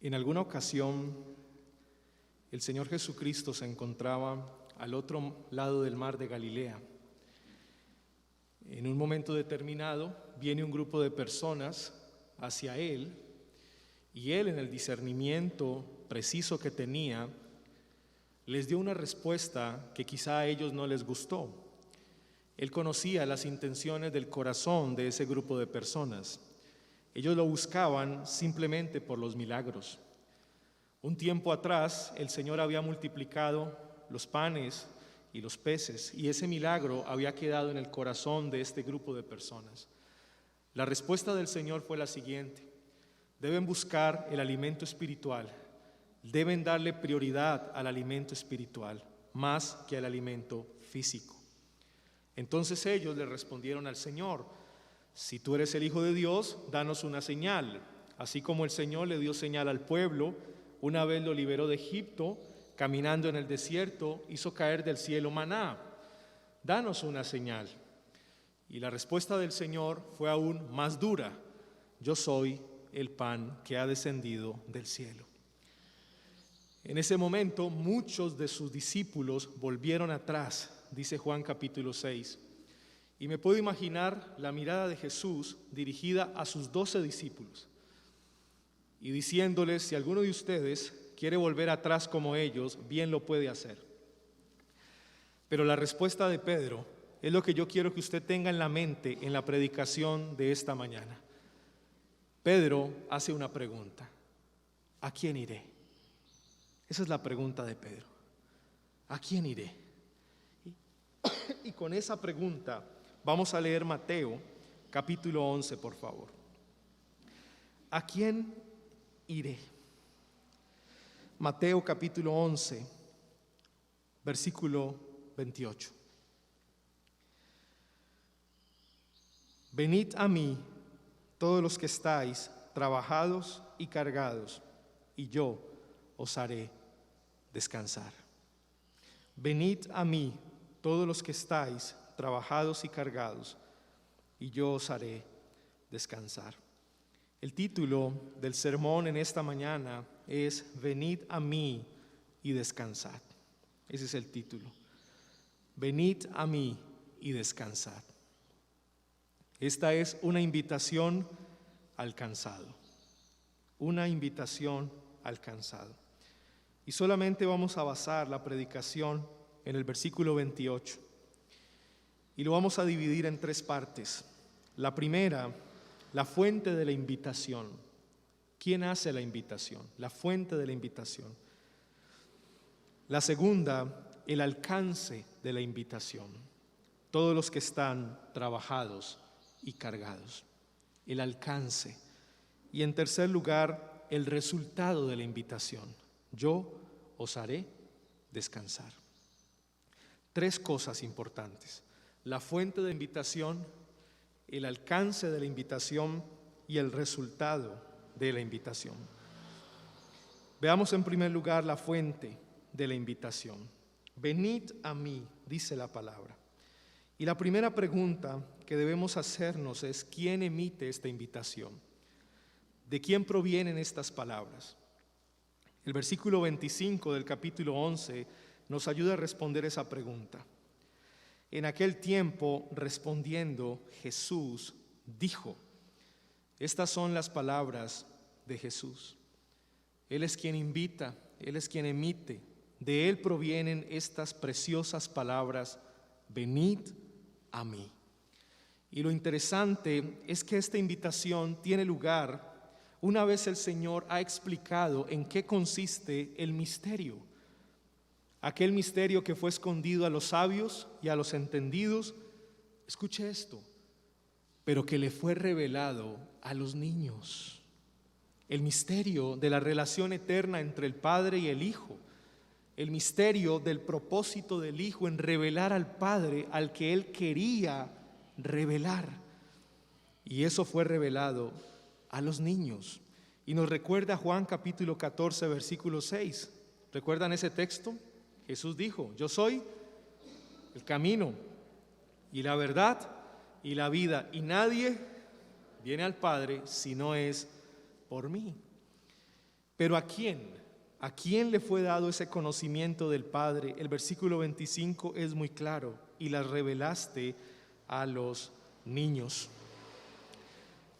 En alguna ocasión, el Señor Jesucristo se encontraba al otro lado del mar de Galilea. En un momento determinado, viene un grupo de personas hacia Él, y Él, en el discernimiento preciso que tenía, les dio una respuesta que quizá a ellos no les gustó. Él conocía las intenciones del corazón de ese grupo de personas. Ellos lo buscaban simplemente por los milagros. Un tiempo atrás, el Señor había multiplicado los panes y los peces, y ese milagro había quedado en el corazón de este grupo de personas. La respuesta del Señor fue la siguiente: deben buscar el alimento espiritual, deben darle prioridad al alimento espiritual, más que al alimento físico. Entonces ellos le respondieron al Señor: si tú eres el Hijo de Dios, danos una señal. Así como el Señor le dio señal al pueblo, una vez lo liberó de Egipto, caminando en el desierto, hizo caer del cielo maná. Danos una señal. Y la respuesta del Señor fue aún más dura: yo soy el pan que ha descendido del cielo. En ese momento, muchos de sus discípulos volvieron atrás, dice Juan capítulo 6. Y me puedo imaginar la mirada de Jesús dirigida a sus 12 discípulos y diciéndoles: si alguno de ustedes quiere volver atrás como ellos, bien lo puede hacer. Pero la respuesta de Pedro es lo que yo quiero que usted tenga en la mente en la predicación de esta mañana. Pedro hace una pregunta: ¿a quién iré? Esa es la pregunta de Pedro: ¿a quién iré? Y con esa pregunta vamos a leer Mateo capítulo 11, por favor. ¿A quién iré? Mateo capítulo 11, versículo 28. Venid a mí todos los que estáis trabajados y cargados, y yo os haré descansar. Venid a mí todos los que estáis trabajados y cargados, y yo os haré descansar. El título del sermón en esta mañana es: venid a mí y descansad. Ese es el título. Venid a mí y descansad. Esta es una invitación al cansado. Una invitación al cansado. Y solamente vamos a basar la predicación en el versículo 28. Y lo vamos a dividir en 3 partes. La primera, la fuente de la invitación. ¿Quién hace la invitación? La fuente de la invitación. La segunda, el alcance de la invitación. Todos los que están trabajados y cargados. El alcance. Y en tercer lugar, el resultado de la invitación. Yo os haré descansar. 3 cosas importantes: la fuente de invitación, el alcance de la invitación y el resultado de la invitación. Veamos en primer lugar la fuente de la invitación. Venid a mí, dice la palabra. Y la primera pregunta que debemos hacernos es: ¿quién emite esta invitación? ¿De quién provienen estas palabras? El versículo 25 del capítulo 11 nos ayuda a responder esa pregunta. En aquel tiempo, respondiendo, Jesús dijo. Estas son las palabras de Jesús. Él es quien invita, Él es quien emite. De Él provienen estas preciosas palabras: venid a mí. Y lo interesante es que esta invitación tiene lugar una vez el Señor ha explicado en qué consiste el misterio. Aquel misterio que fue escondido a los sabios y a los entendidos, escuche esto, pero que le fue revelado a los niños. El misterio de la relación eterna entre el Padre y el Hijo. El misterio del propósito del Hijo en revelar al Padre al que Él quería revelar. Y eso fue revelado a los niños. Y nos recuerda Juan capítulo 14, versículo 6. ¿Recuerdan ese texto? Jesús dijo: yo soy el camino y la verdad y la vida, y nadie viene al Padre si no es por mí. Pero ¿a quién? ¿A quién le fue dado ese conocimiento del Padre? El versículo 25 es muy claro: y las revelaste a los niños.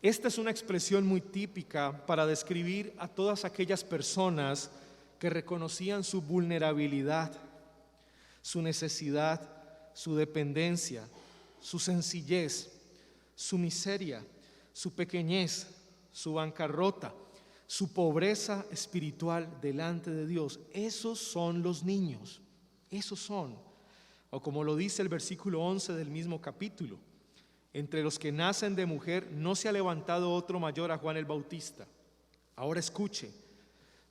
Esta es una expresión muy típica para describir a todas aquellas personas que reconocían su vulnerabilidad, su necesidad, su dependencia, su sencillez, su miseria, su pequeñez, su bancarrota, su pobreza espiritual delante de Dios. Esos son los niños, esos son. O como lo dice el versículo 11 del mismo capítulo: entre los que nacen de mujer no se ha levantado otro mayor a Juan el Bautista. Ahora escuche: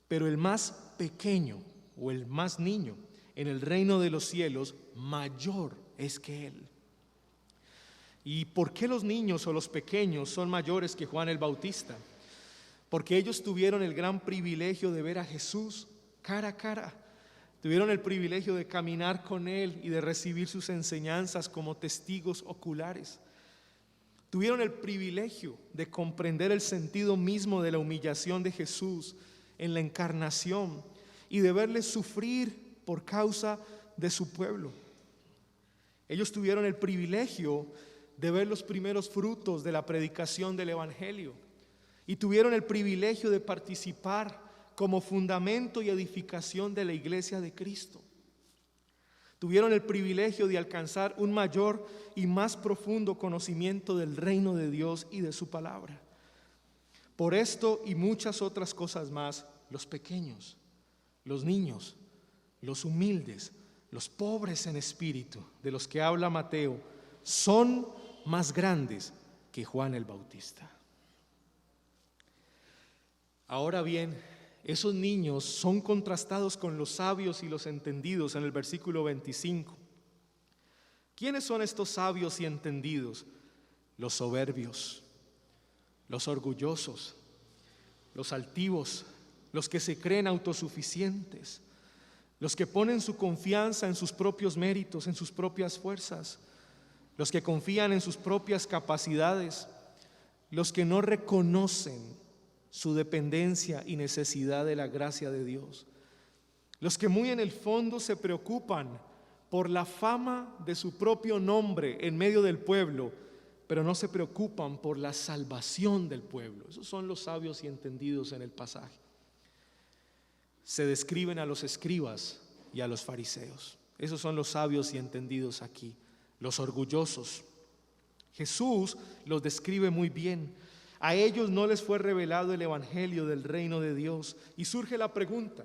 pero el más pequeño o el más niño en el reino de los cielos mayor es que él. ¿Y por qué los niños o los pequeños son mayores que Juan el Bautista? Porque ellos tuvieron el gran privilegio de ver a Jesús cara a cara. Tuvieron el privilegio de caminar con Él y de recibir sus enseñanzas como testigos oculares. Tuvieron el privilegio de comprender el sentido mismo de la humillación de Jesús en la encarnación y de verle sufrir por causa de su pueblo. Ellos tuvieron el privilegio de ver los primeros frutos de la predicación del Evangelio y tuvieron el privilegio de participar como fundamento y edificación de la iglesia de Cristo. Tuvieron el privilegio de alcanzar un mayor y más profundo conocimiento del reino de Dios y de su palabra. Por esto y muchas otras cosas más, los pequeños, los niños, los humildes, los pobres en espíritu, de los que habla Mateo, son más grandes que Juan el Bautista. Ahora bien, esos niños son contrastados con los sabios y los entendidos en el versículo 25. ¿Quiénes son estos sabios y entendidos? Los soberbios, los orgullosos, los altivos, los que se creen autosuficientes, los que ponen su confianza en sus propios méritos, en sus propias fuerzas, los que confían en sus propias capacidades, los que no reconocen su dependencia y necesidad de la gracia de Dios, los que muy en el fondo se preocupan por la fama de su propio nombre en medio del pueblo, pero no se preocupan por la salvación del pueblo. Esos son los sabios y entendidos en el pasaje. Se describen a los escribas y a los fariseos. Esos son los sabios y entendidos aquí. Los orgullosos, Jesús los describe muy bien. A ellos no les fue revelado el evangelio del reino de Dios. Y surge la pregunta: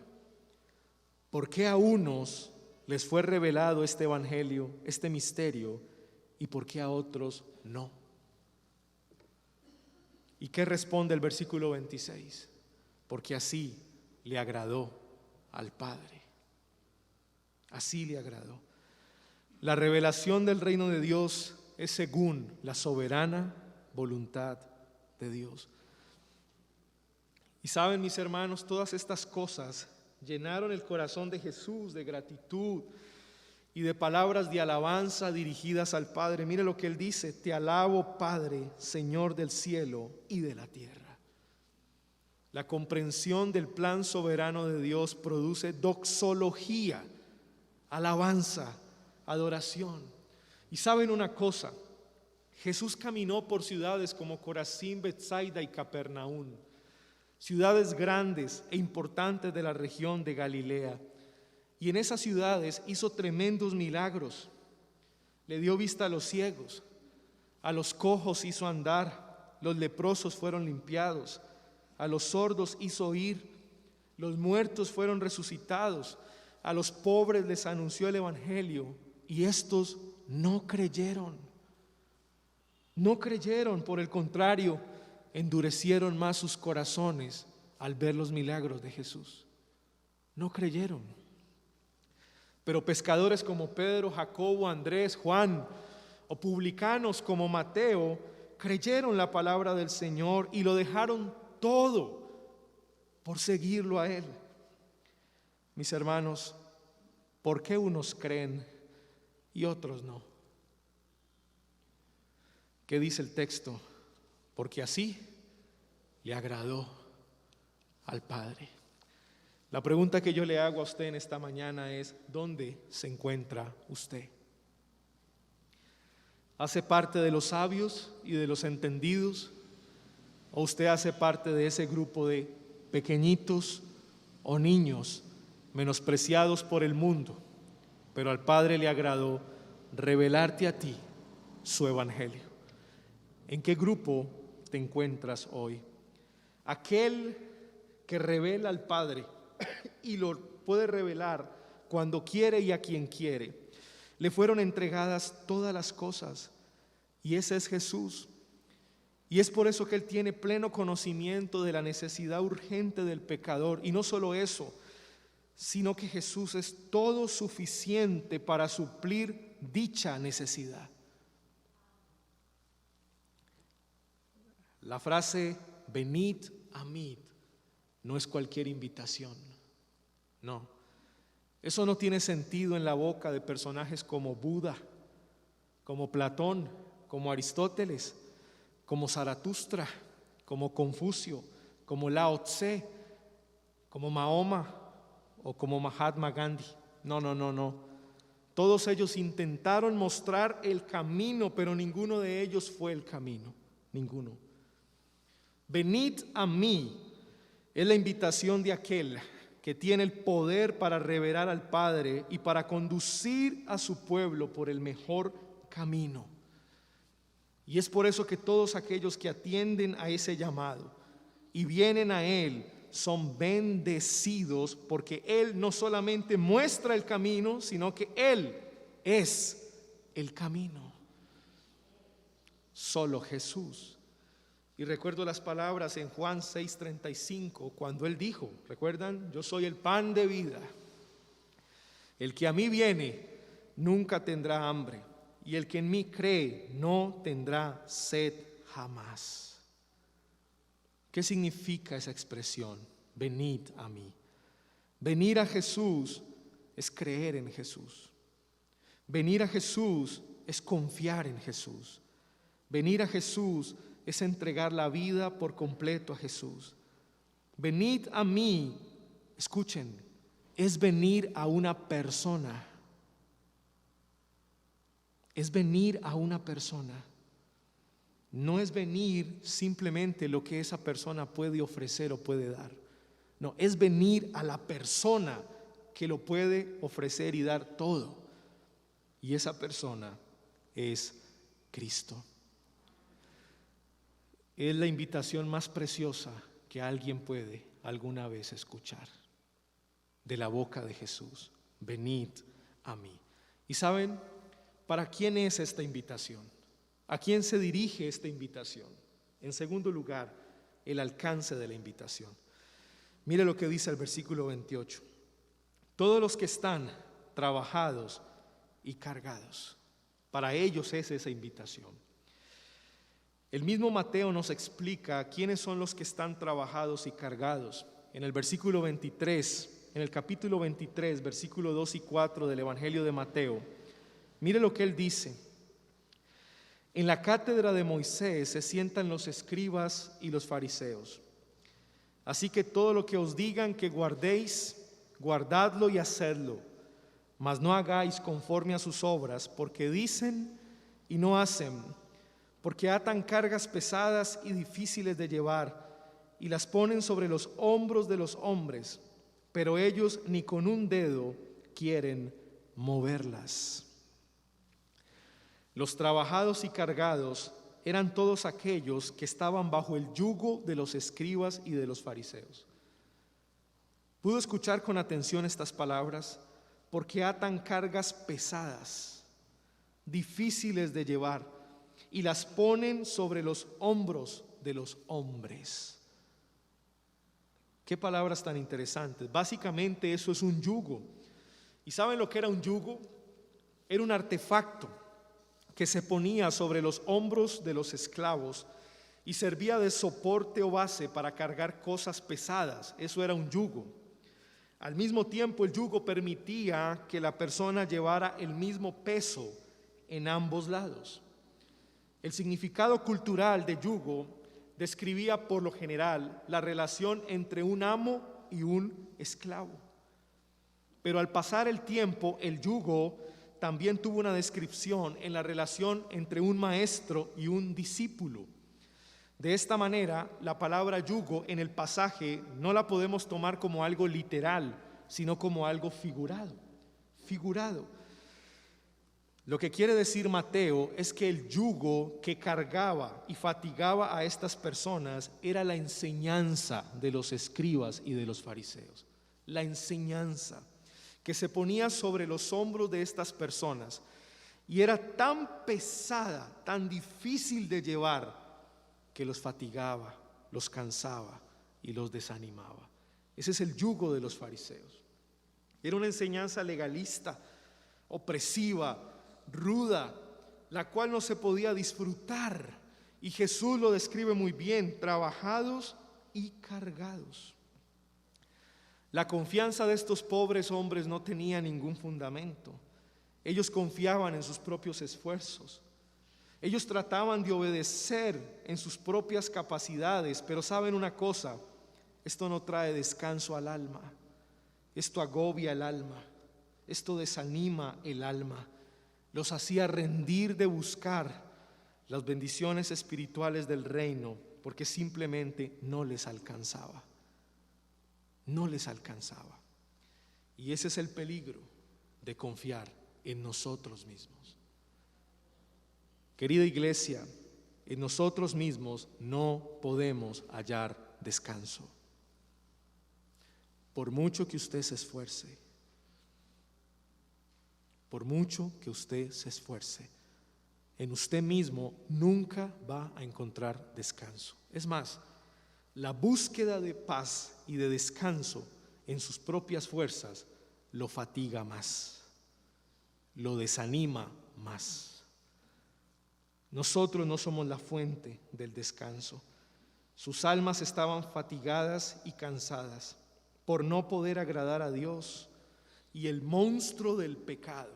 ¿por qué a unos les fue revelado este evangelio, este misterio, y por qué a otros no? ¿Y qué responde el versículo 26? Porque así le agradó al Padre. Así le agradó. La revelación del reino de Dios es según la soberana voluntad de Dios. Y saben, mis hermanos, todas estas cosas llenaron el corazón de Jesús de gratitud y de palabras de alabanza dirigidas al Padre. Mire lo que Él dice: te alabo, Padre, Señor del cielo y de la tierra. La comprensión del plan soberano de Dios produce doxología, alabanza, adoración. Y saben una cosa: Jesús caminó por ciudades como Corazín, Betsaida y Capernaum, ciudades grandes e importantes de la región de Galilea. Y en esas ciudades hizo tremendos milagros. Le dio vista a los ciegos, a los cojos hizo andar, los leprosos fueron limpiados, a los sordos hizo oír, los muertos fueron resucitados, a los pobres les anunció el evangelio, y estos no creyeron. No creyeron, por el contrario, endurecieron más sus corazones al ver los milagros de Jesús. No creyeron. Pero pescadores como Pedro, Jacobo, Andrés, Juan, o publicanos como Mateo, creyeron la palabra del Señor y lo dejaron todo por seguirlo a Él. Mis hermanos, ¿por qué unos creen y otros no? ¿Qué dice el texto? Porque así le agradó al Padre. La pregunta que yo le hago a usted en esta mañana es: ¿dónde se encuentra usted? ¿Hace parte de los sabios y de los entendidos? ¿O usted hace parte de ese grupo de pequeñitos o niños menospreciados por el mundo, pero al Padre le agradó revelarte a ti su evangelio? ¿En qué grupo te encuentras hoy? Aquel que revela al Padre y lo puede revelar cuando quiere y a quien quiere. Le fueron entregadas todas las cosas y ese es Jesús. Y es por eso que Él tiene pleno conocimiento de la necesidad urgente del pecador. Y no solo eso, sino que Jesús es todo suficiente para suplir dicha necesidad. La frase venid a mí no es cualquier invitación, no. Eso no tiene sentido en la boca de personajes como Buda, como Platón, como Aristóteles, como Zaratustra, como Confucio, como Lao Tse, como Mahoma o como Mahatma Gandhi. No. Todos ellos intentaron mostrar el camino, pero ninguno de ellos fue el camino, ninguno. Venid a mí es la invitación de aquel que tiene el poder para revelar al Padre y para conducir a su pueblo por el mejor camino. Y es por eso que todos aquellos que atienden a ese llamado y vienen a Él son bendecidos, porque Él no solamente muestra el camino, sino que Él es el camino. Solo Jesús. Y recuerdo las palabras en Juan 6:35, cuando Él dijo, ¿recuerdan? Yo soy el pan de vida. El que a mí viene nunca tendrá hambre, y el que en mí cree no tendrá sed jamás. ¿Qué significa esa expresión? Venid a mí. Venir a Jesús es creer en Jesús. Venir a Jesús es confiar en Jesús. Venir a Jesús es entregar la vida por completo a Jesús. Venid a mí, escuchen, es venir a una persona. Es venir a una persona. No es venir simplemente lo que esa persona puede ofrecer o puede dar. No, es venir a la persona que lo puede ofrecer y dar todo. Y esa persona es Cristo. Es la invitación más preciosa que alguien puede alguna vez escuchar de la boca de Jesús. Venid a mí. ¿Y saben para quién es esta invitación? ¿A quién se dirige esta invitación? En segundo lugar, el alcance de la invitación. Mire lo que dice el versículo 28. Todos los que están trabajados y cargados, para ellos es esa invitación. El mismo Mateo nos explica quiénes son los que están trabajados y cargados. En el versículo 23, en el capítulo 23, versículo 2 y 4 del Evangelio de Mateo, mire lo que él dice. En la cátedra de Moisés se sientan los escribas y los fariseos. Así que todo lo que os digan que guardéis, guardadlo y hacedlo, mas no hagáis conforme a sus obras, porque dicen y no hacen, porque atan cargas pesadas y difíciles de llevar y las ponen sobre los hombros de los hombres, pero ellos ni con un dedo quieren moverlas. Los trabajados y cargados eran todos aquellos que estaban bajo el yugo de los escribas y de los fariseos. ¿Pudo escuchar con atención estas palabras? Porque atan cargas pesadas, difíciles de llevar, y las ponen sobre los hombros de los hombres. Qué palabras tan interesantes. Básicamente eso es un yugo. ¿Y saben lo que era un yugo? Era un artefacto que se ponía sobre los hombros de los esclavos y servía de soporte o base para cargar cosas pesadas. Eso era un yugo. Al mismo tiempo, el yugo permitía que la persona llevara el mismo peso en ambos lados. El significado cultural de yugo describía por lo general la relación entre un amo y un esclavo. Pero al pasar el tiempo, el yugo también tuvo una descripción en la relación entre un maestro y un discípulo. De esta manera, la palabra yugo en el pasaje no la podemos tomar como algo literal, sino como algo figurado. Lo que quiere decir Mateo es que el yugo que cargaba y fatigaba a estas personas era la enseñanza de los escribas y de los fariseos. La enseñanza que se ponía sobre los hombros de estas personas y era tan pesada, tan difícil de llevar, que los fatigaba, los cansaba y los desanimaba. Ese es el yugo de los fariseos. Era una enseñanza legalista, opresiva, ruda, la cual no se podía disfrutar. Y Jesús lo describe muy bien: trabajados y cargados. La confianza de estos pobres hombres no tenía ningún fundamento. Ellos confiaban en sus propios esfuerzos. Ellos trataban de obedecer en sus propias capacidades, pero saben una cosa: esto no trae descanso al alma. Esto agobia el alma. Esto desanima el alma. Los hacía rendir de buscar las bendiciones espirituales del reino, porque simplemente no les alcanzaba. No les alcanzaba. Y ese es el peligro de confiar en nosotros mismos. Querida iglesia, en nosotros mismos no podemos hallar descanso. Por mucho que usted se esfuerce, por mucho que usted se esfuerce, en usted mismo nunca va a encontrar descanso. Es más, la búsqueda de paz y de descanso en sus propias fuerzas lo fatiga más, lo desanima más. Nosotros no somos la fuente del descanso. Sus almas estaban fatigadas y cansadas por no poder agradar a Dios, y el monstruo del pecado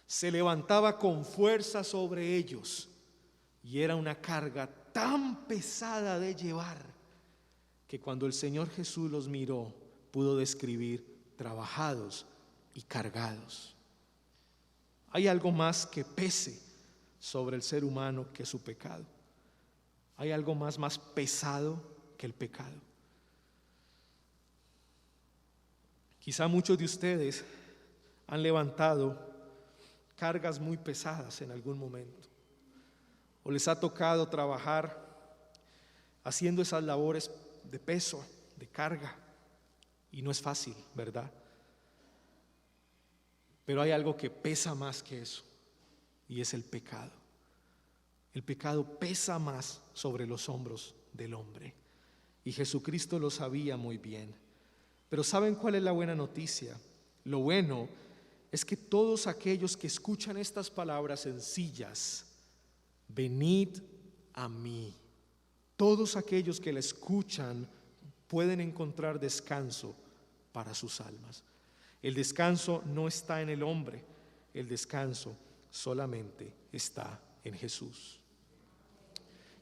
se levantaba con fuerza sobre ellos, y era una carga tan pesada de llevar que cuando el Señor Jesús los miró, pudo describir: trabajados y cargados. Hay algo más que pese sobre el ser humano que su pecado. Hay algo más pesado que el pecado. Quizá muchos de ustedes han levantado cargas muy pesadas en algún momento, o les ha tocado trabajar haciendo esas labores de peso, de carga, y no es fácil, ¿verdad? Pero hay algo que pesa más que eso, y es el pecado. El pecado pesa más sobre los hombros del hombre, y Jesucristo lo sabía muy bien. Pero ¿saben cuál es la buena noticia? Lo bueno es que todos aquellos que escuchan estas palabras sencillas: venid a mí, todos aquellos que la escuchan pueden encontrar descanso para sus almas. El descanso no está en el hombre, el descanso solamente está en Jesús.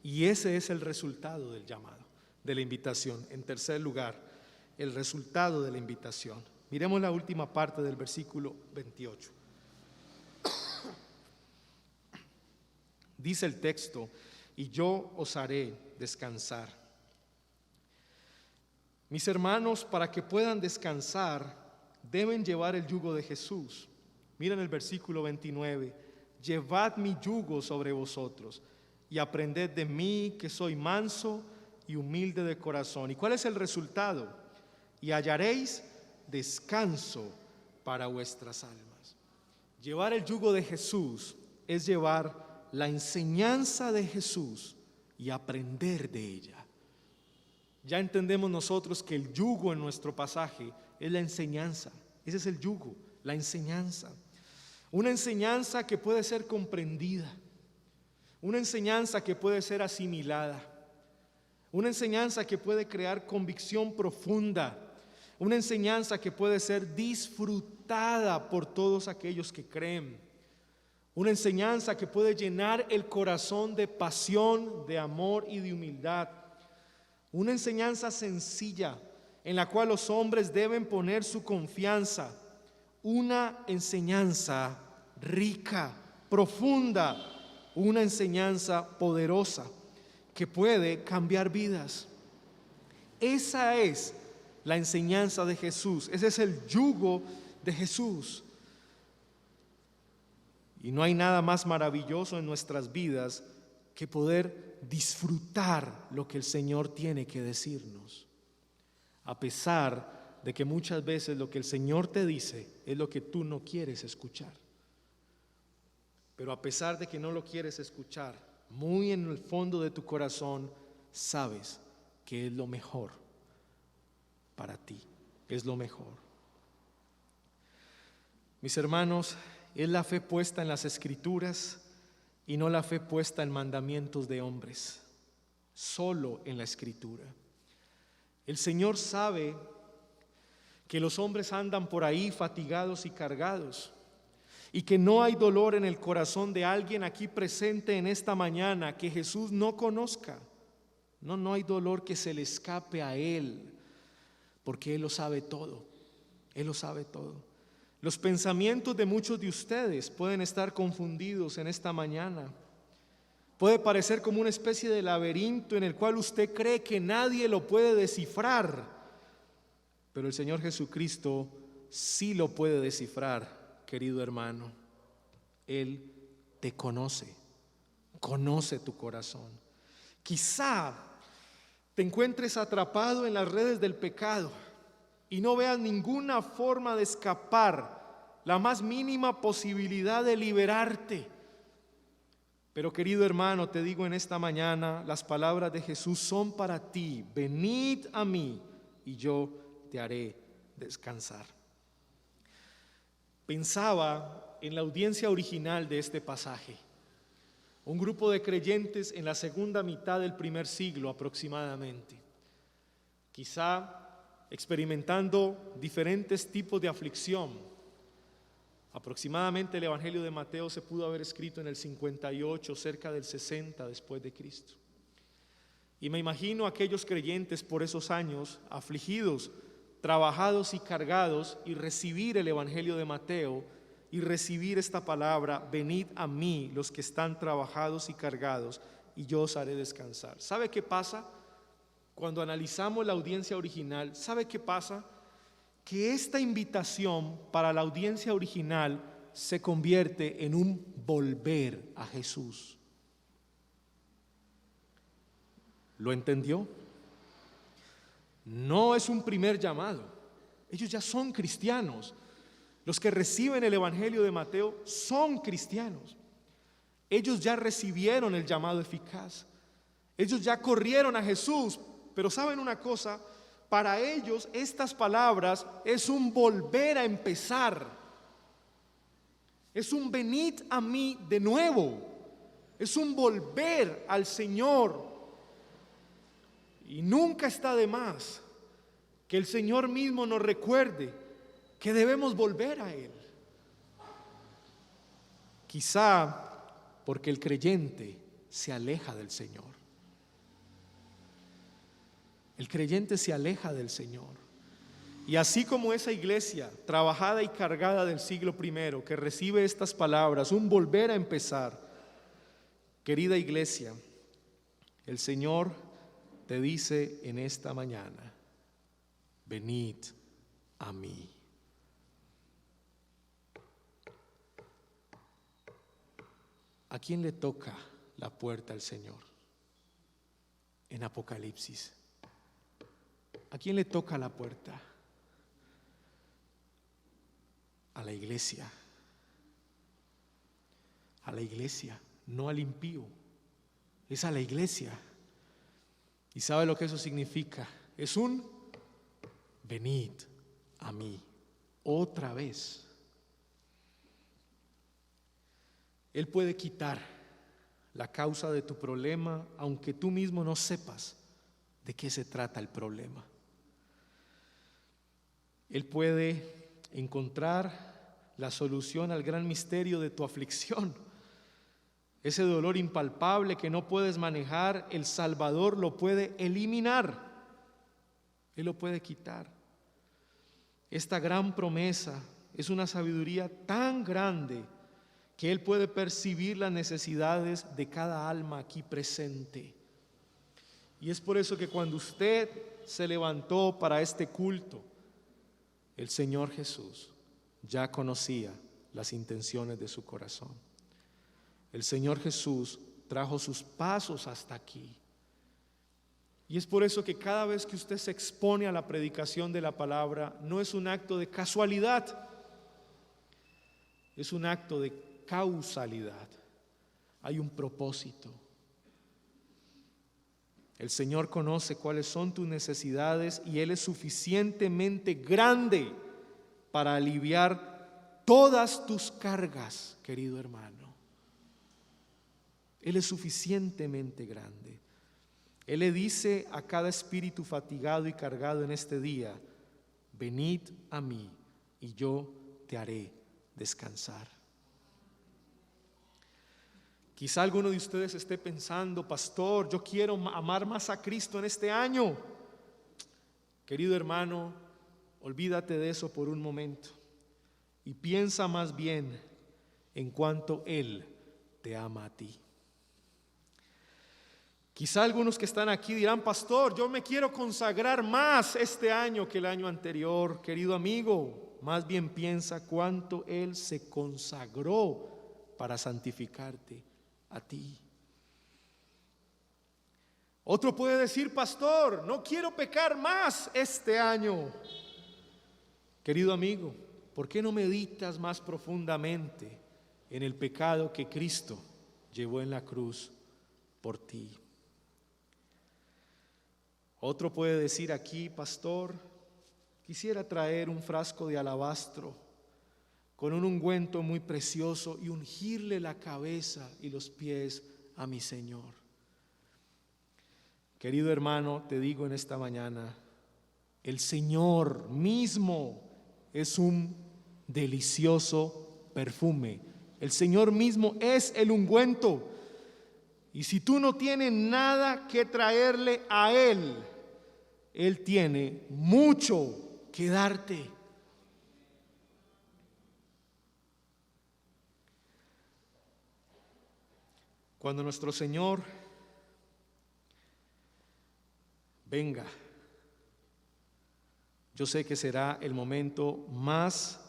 Y ese es el resultado del llamado, de la invitación. En tercer lugar, el resultado de la invitación. Miremos la última parte del versículo 28. Dice el texto: y yo os haré descansar. Mis hermanos, para que puedan descansar, deben llevar el yugo de Jesús. Miren el versículo 29. Llevad mi yugo sobre vosotros y aprended de mí, que soy manso y humilde de corazón. ¿Y cuál es el resultado? Y hallaréis descanso para vuestras almas. Llevar el yugo de Jesús es llevar la enseñanza de Jesús y aprender de ella. Ya entendemos nosotros que el yugo en nuestro pasaje es la enseñanza. Ese es el yugo, la enseñanza. Una enseñanza que puede ser comprendida, una enseñanza que puede ser asimilada, una enseñanza que puede crear convicción profunda, una enseñanza que puede ser disfrutada por todos aquellos que creen, una enseñanza que puede llenar el corazón de pasión, de amor y de humildad, una enseñanza sencilla en la cual los hombres deben poner su confianza. Una enseñanza rica, profunda, una enseñanza poderosa que puede cambiar vidas. Esa es la enseñanza de Jesús, ese es el yugo de Jesús. Y no hay nada más maravilloso en nuestras vidas que poder disfrutar lo que el Señor tiene que decirnos, a pesar de que muchas veces lo que el Señor te dice es lo que tú no quieres escuchar. Pero a pesar de que no lo quieres escuchar, muy en el fondo de tu corazón sabes que es lo mejor para ti, es lo mejor. Mis hermanos, es la fe puesta en las Escrituras y no la fe puesta en mandamientos de hombres, solo en la Escritura. El Señor sabe que los hombres andan por ahí fatigados y cargados, y que no hay dolor en el corazón de alguien aquí presente en esta mañana que Jesús no conozca. No hay dolor que se le escape a Él, porque Él lo sabe todo. Él lo sabe todo. Los pensamientos de muchos de ustedes pueden estar confundidos en esta mañana. Puede parecer como una especie de laberinto en el cual usted cree que nadie lo puede descifrar, pero el Señor Jesucristo sí lo puede descifrar. Querido hermano, Él te conoce, conoce tu corazón. Quizá te encuentres atrapado en las redes del pecado y no veas ninguna forma de escapar, la más mínima posibilidad de liberarte. Pero querido hermano, te digo en esta mañana, las palabras de Jesús son para ti. Venid a mí y yo te haré descansar. Pensaba en la audiencia original de este pasaje, un grupo de creyentes en la segunda mitad del primer siglo aproximadamente, quizá experimentando diferentes tipos de aflicción. Aproximadamente el Evangelio de Mateo se pudo haber escrito en el 58, cerca del 60 después de Cristo. Y me imagino a aquellos creyentes por esos años afligidos, trabajados y cargados, y recibir el Evangelio de Mateo y recibir esta palabra: venid a mí los que están trabajados y cargados y yo os haré descansar. ¿Sabe qué pasa? Cuando analizamos la audiencia original, ¿sabe qué pasa? Que esta invitación para la audiencia original se convierte en un volver a Jesús. ¿Lo entendió? No es un primer llamado. Ellos ya son cristianos. Los que reciben el Evangelio de Mateo son cristianos. Ellos ya recibieron el llamado eficaz. Ellos ya corrieron a Jesús. Pero ¿saben una cosa? Para ellos estas palabras es un volver a empezar. Es un venid a mí de nuevo. Es un volver al Señor. Y nunca está de más que el Señor mismo nos recuerde que debemos volver a Él. Quizá porque el creyente se aleja del Señor. El creyente se aleja del Señor. Y así como esa iglesia trabajada y cargada del siglo I que recibe estas palabras, un volver a empezar, querida iglesia, el Señor te dice en esta mañana: venid a mí. ¿A quién le toca la puerta al Señor? En Apocalipsis, ¿a quién le toca la puerta? A la iglesia. A la iglesia, no al impío. Es a la iglesia. ¿Y sabe lo que eso significa? Es un venid a mí otra vez. Él puede quitar la causa de tu problema, aunque tú mismo no sepas de qué se trata el problema. Él puede encontrar la solución al gran misterio de tu aflicción. Ese dolor impalpable que no puedes manejar, el Salvador lo puede eliminar. Él lo puede quitar. Esta gran promesa es una sabiduría tan grande que Él puede percibir las necesidades de cada alma aquí presente. Y es por eso que cuando usted se levantó para este culto, el Señor Jesús ya conocía las intenciones de su corazón. El Señor Jesús trajo sus pasos hasta aquí. Y es por eso que cada vez que usted se expone a la predicación de la palabra, no es un acto de casualidad, es un acto de causalidad. Hay un propósito. El Señor conoce cuáles son tus necesidades y Él es suficientemente grande para aliviar todas tus cargas, querido hermano. Él es suficientemente grande. Él le dice a cada espíritu fatigado y cargado en este día: venid a mí y yo te haré descansar. Quizá alguno de ustedes esté pensando: pastor, yo quiero amar más a Cristo en este año. Querido hermano, olvídate de eso por un momento y piensa más bien en cuánto Él te ama a ti. Quizá algunos que están aquí dirán: pastor, yo me quiero consagrar más este año que el año anterior. Querido amigo, más bien piensa cuánto Él se consagró para santificarte a ti. Otro puede decir: pastor, no quiero pecar más este año. Querido amigo, ¿por qué no meditas más profundamente en el pecado que Cristo llevó en la cruz por ti? Otro puede decir aquí: pastor, quisiera traer un frasco de alabastro con un ungüento muy precioso y ungirle la cabeza y los pies a mi Señor. Querido hermano, te digo en esta mañana, el Señor mismo es un delicioso perfume. El Señor mismo es el ungüento. Y si tú no tienes nada que traerle a Él, Él tiene mucho que darte. Cuando nuestro Señor venga, yo sé que será el momento más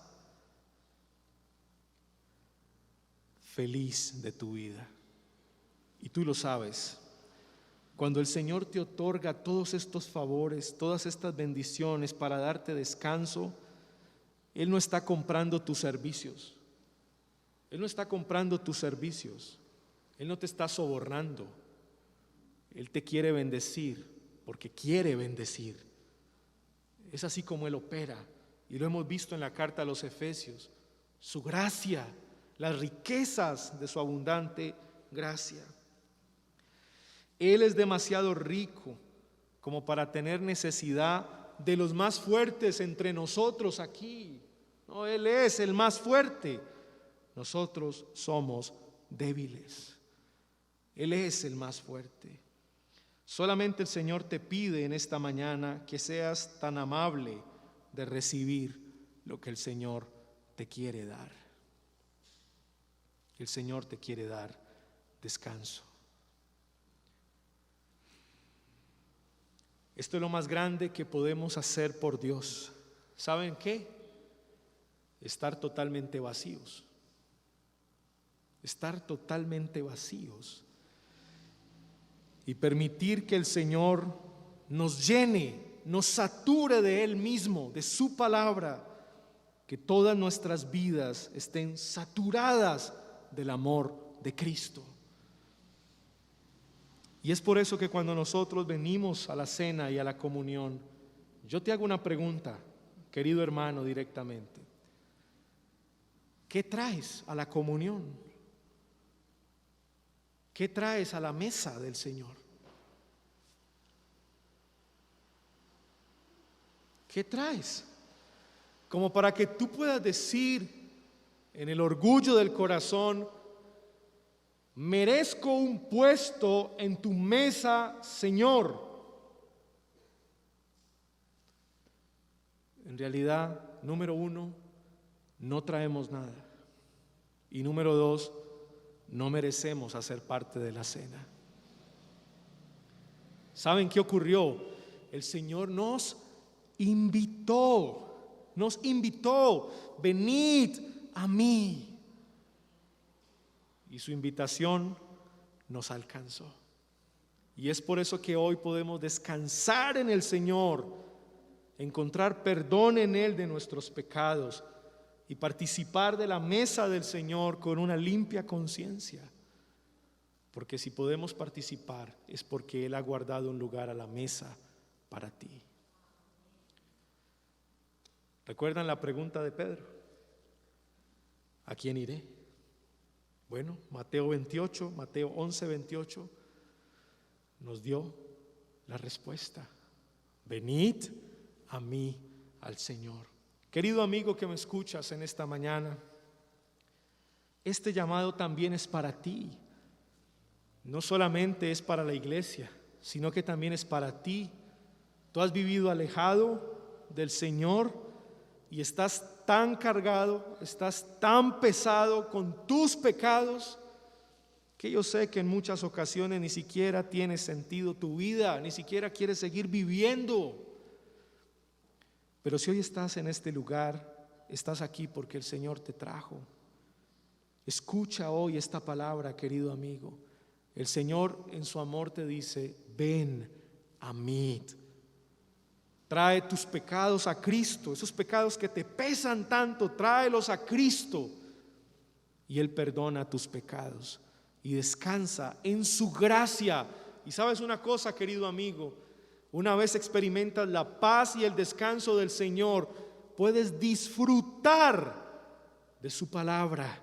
feliz de tu vida. Y tú lo sabes. Cuando el Señor te otorga todos estos favores, todas estas bendiciones para darte descanso, Él no está comprando tus servicios. Él no está comprando tus servicios. Él no te está sobornando. Él te quiere bendecir porque quiere bendecir. Es así como Él opera, y lo hemos visto en la carta a los Efesios. Su gracia, las riquezas de su abundante gracia. Él es demasiado rico como para tener necesidad de los más fuertes entre nosotros aquí. No, Él es el más fuerte. Nosotros somos débiles. Él es el más fuerte. Solamente el Señor te pide en esta mañana que seas tan amable de recibir lo que el Señor te quiere dar. El Señor te quiere dar descanso. Esto es lo más grande que podemos hacer por Dios. ¿Saben qué? Estar totalmente vacíos. Estar totalmente vacíos. Y permitir que el Señor nos llene, nos sature de Él mismo, de su palabra. Que todas nuestras vidas estén saturadas del amor de Cristo. Y es por eso que cuando nosotros venimos a la cena y a la comunión, yo te hago una pregunta, querido hermano, directamente. ¿Qué traes a la comunión? ¿Qué traes a la mesa del Señor? ¿Qué traes? Como para que tú puedas decir en el orgullo del corazón: merezco un puesto en tu mesa, Señor. en realidad, número uno, no traemos nada. Y número dos, no merecemos hacer parte de la cena. ¿Saben qué ocurrió? El Señor nos invitó, venid a mí. Y su invitación nos alcanzó. Y es por eso que hoy podemos descansar en el Señor, encontrar perdón en Él de nuestros pecados y participar de la mesa del Señor con una limpia conciencia. Porque si podemos participar es porque Él ha guardado un lugar a la mesa para ti. ¿Recuerdan la pregunta de Pedro? ¿A quién iré? Bueno, Mateo 11, 28 nos dio la respuesta. Venid a mí, al Señor. Querido amigo que me escuchas en esta mañana, este llamado también es para ti. No solamente es para la iglesia, sino que también es para ti. Tú has vivido alejado del Señor y estás tan cargado, estás tan pesado con tus pecados, que yo sé que en muchas ocasiones ni siquiera tiene sentido tu vida, ni siquiera quieres seguir viviendo. Pero si hoy estás en este lugar, estás aquí porque el Señor te trajo. Escucha hoy esta palabra, querido amigo. El Señor en su amor te dice: ven a mí. Trae tus pecados a Cristo, esos pecados que te pesan tanto, tráelos a Cristo y Él perdona tus pecados y descansa en su gracia. Y sabes una cosa, querido amigo, una vez experimentas la paz y el descanso del Señor, puedes disfrutar de su palabra,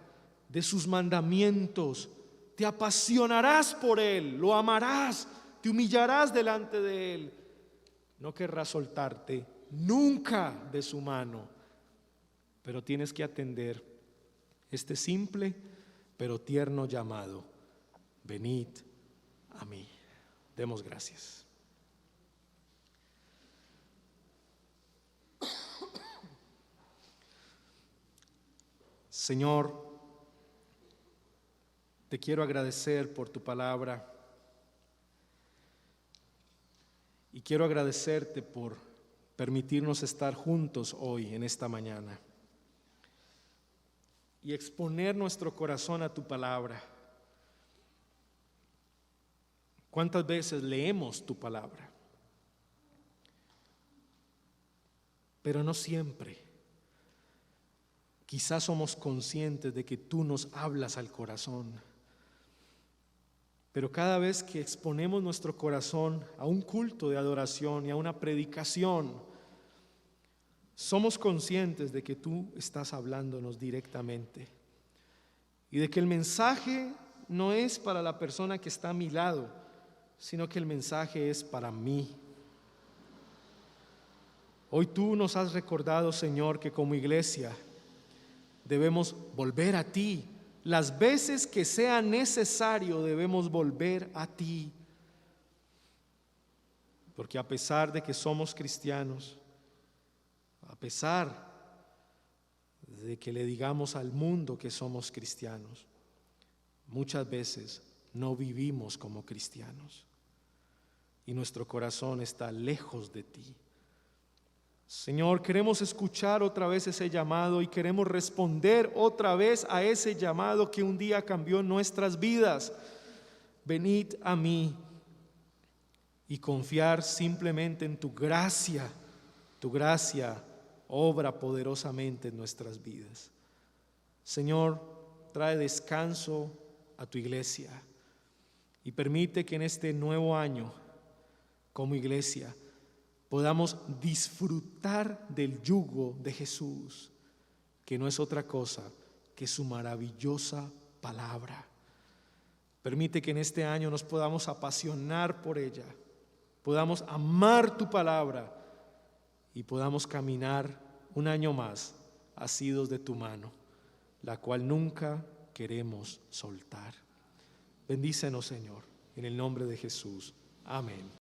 de sus mandamientos. Te apasionarás por Él, lo amarás, te humillarás delante de Él. No querrás soltarte nunca de su mano, pero tienes que atender este simple pero tierno llamado: venid a mí. Demos gracias. Señor, te quiero agradecer por tu palabra y quiero agradecerte por permitirnos estar juntos hoy en esta mañana y exponer nuestro corazón a tu palabra. ¿Cuántas veces leemos tu palabra? Pero no siempre. Quizás somos conscientes de que tú nos hablas al corazón. Pero cada vez que exponemos nuestro corazón a un culto de adoración y a una predicación, somos conscientes de que tú estás hablándonos directamente y de que el mensaje no es para la persona que está a mi lado, sino que el mensaje es para mí. Hoy tú nos has recordado, Señor, que como iglesia debemos volver a ti. Las veces que sea necesario debemos volver a ti. Porque a pesar de que somos cristianos, a pesar de que le digamos al mundo que somos cristianos, muchas veces no vivimos como cristianos y nuestro corazón está lejos de ti. Señor, queremos escuchar otra vez ese llamado y queremos responder otra vez a ese llamado que un día cambió nuestras vidas. Venid a mí y confiar simplemente en tu gracia. Tu gracia obra poderosamente en nuestras vidas. Señor, trae descanso a tu iglesia y permite que en este nuevo año, como iglesia, podamos disfrutar del yugo de Jesús, que no es otra cosa que su maravillosa palabra. Permite que en este año nos podamos apasionar por ella, podamos amar tu palabra y podamos caminar un año más asidos de tu mano, la cual nunca queremos soltar. Bendícenos, Señor, en el nombre de Jesús. Amén.